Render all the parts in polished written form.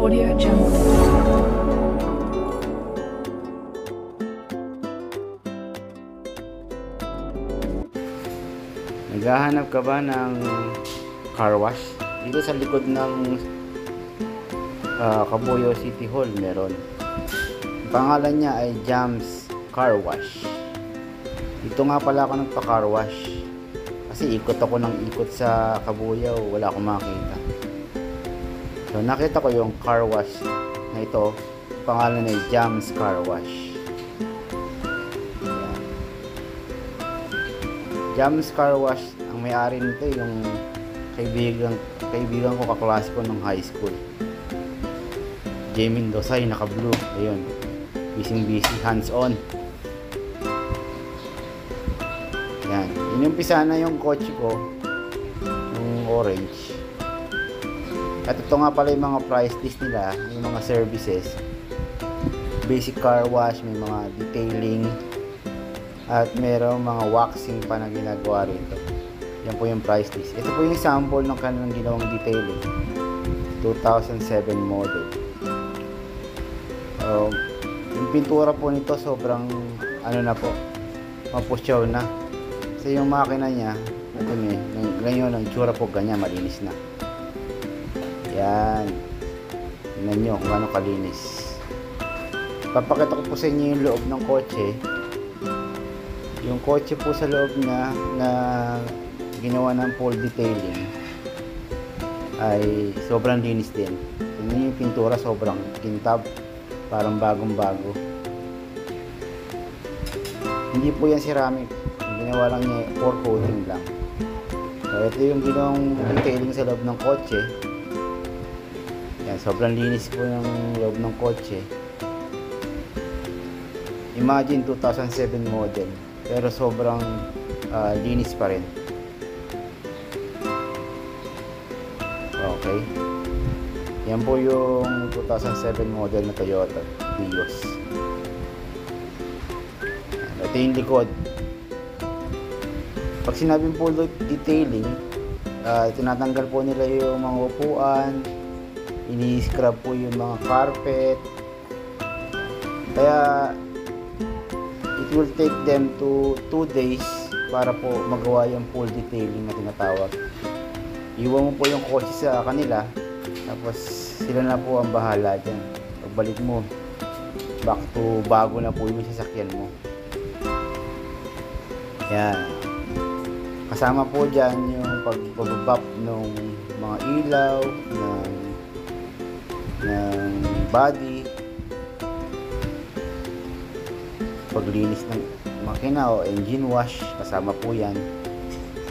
Audio Jungle. Naghahanap ka ba ng car wash? Dito sa likod ng Cabuyao City Hall meron. Ang pangalan niya ay Jams Car Wash. Dito nga pala ako nagpa-car wash. Kasi ikot ako ng ikot sa Cabuyao, wala akong makita. So nakita ko yung car wash na ito. Ang pangalan ay Jams Car Wash. Jams Car Wash, ang may-ari nito yung kaibigan ko, kaklase ko nung high school. Jamie Dosay, naka-blue. Ayun. Busy, hands-on. Yan. Inumpisa na yung kotse ko. Yung orange. At ito nga pala yung mga price list nila. Yung mga services. Basic car wash, may mga detailing. At merong mga waxing pa na ginagawa rito. Yan po yung price list. Ito po yung sample ng kanilang ginawang detailing. 2007 model. Yung pintura po nito sobrang ano na po, mapusyaw na. Kasi yung makina niya, ganyan ang tsura po, ganyan, malinis na. Yan. Tingnan nyo kung gano'ng kalinis. Papakita ko po sa inyo yung loob ng kotse. Yung kotse po sa loob niya na ginawa ng full detailing ay sobrang linis din. Tingnan yung pintura, sobrang kintab. Parang bagong-bago. Hindi po yan ceramic. Ginawa lang niya, pour coating lang. So, ito yung ginawang detailing sa loob ng kotse. Yan, sobrang linis po yung loob ng kotse. Imagine 2007 model. Pero sobrang linis pa rin. Okay. Yan po yung 2007 model na Toyota Vios. Ito yung likod. Pag sinabing full detailing, tinatanggal po nila yung mga upuan, ini-scrub po yung mga carpet. Kaya it will take them to 2 days para po magawa yung full detailing na tinatawag. Iwan mo po yung kotse sa kanila, tapos sila na po ang bahala dyan. Pagbalik mo, back to bago na po yung sasakyan mo. Yan. Kasama po dyan yung pagbabap ng mga ilaw, ng body, paglinis ng makina o engine wash, kasama po yan.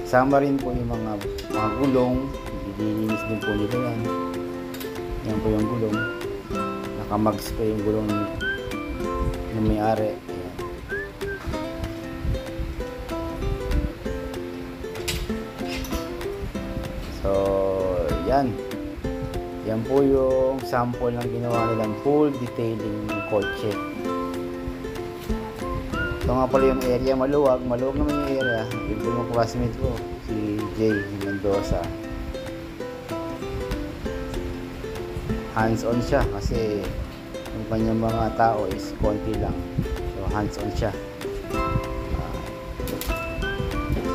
Kasama rin po yung mga gulong, nililinis din po nila yan. Yan po yung gulong. Nakamags po yung gulong ng may-ari. Ayan. So, yan. Yan po yung sample ng ginawa nilang full detailing ng kotse. Ito nga pala yung area, maluwag naman yung area. Yung po yung classmate ko, si Jay Mendoza. Hands-on siya kasi yung kanyang mga tao is konti lang. So hands-on siya.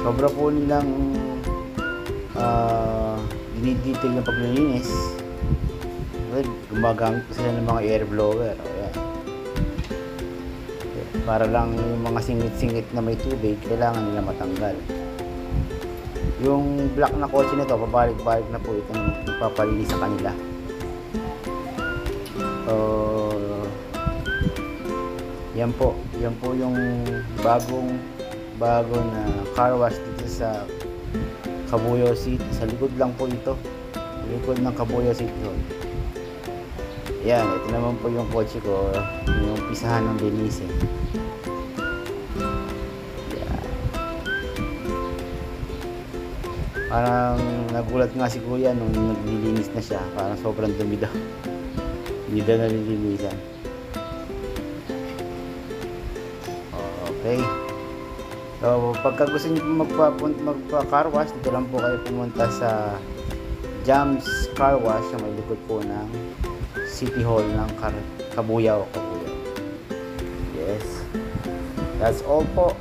Sobra po nilang dinidetail ng paglilinis. Gumagamit po sila ng mga air blower. Ayan. Para lang yung mga singit-singit na may tubig, kailangan nila matanggal. Yung black na kotse nito, pabalik-balik na po ito nagpapalinis sa kanila. Yan po yung bago na car wash dito sa Cabuyao City. Sa likod lang po ito. Sa likod ng Cabuyao City. Yan, ito naman po yung kotse ko, yung pisahan ng linisin. Yan. Parang nagulat nga si kuya nung naglilinis na siya. Parang sobrang dumi daw. Hindi daw nalilinisan. Okay. So, pagka gusto niyo magpa-car wash, dito lang po kayo pumunta sa Jams Car Wash, sa may likod po ng City Hall ng Cabuyao. Yes. That's all po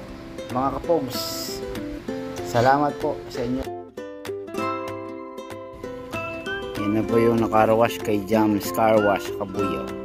mga kapogs. Salamat po sa inyo. Yan na po yung naka-wash kay Jams Car Wash Cabuyao.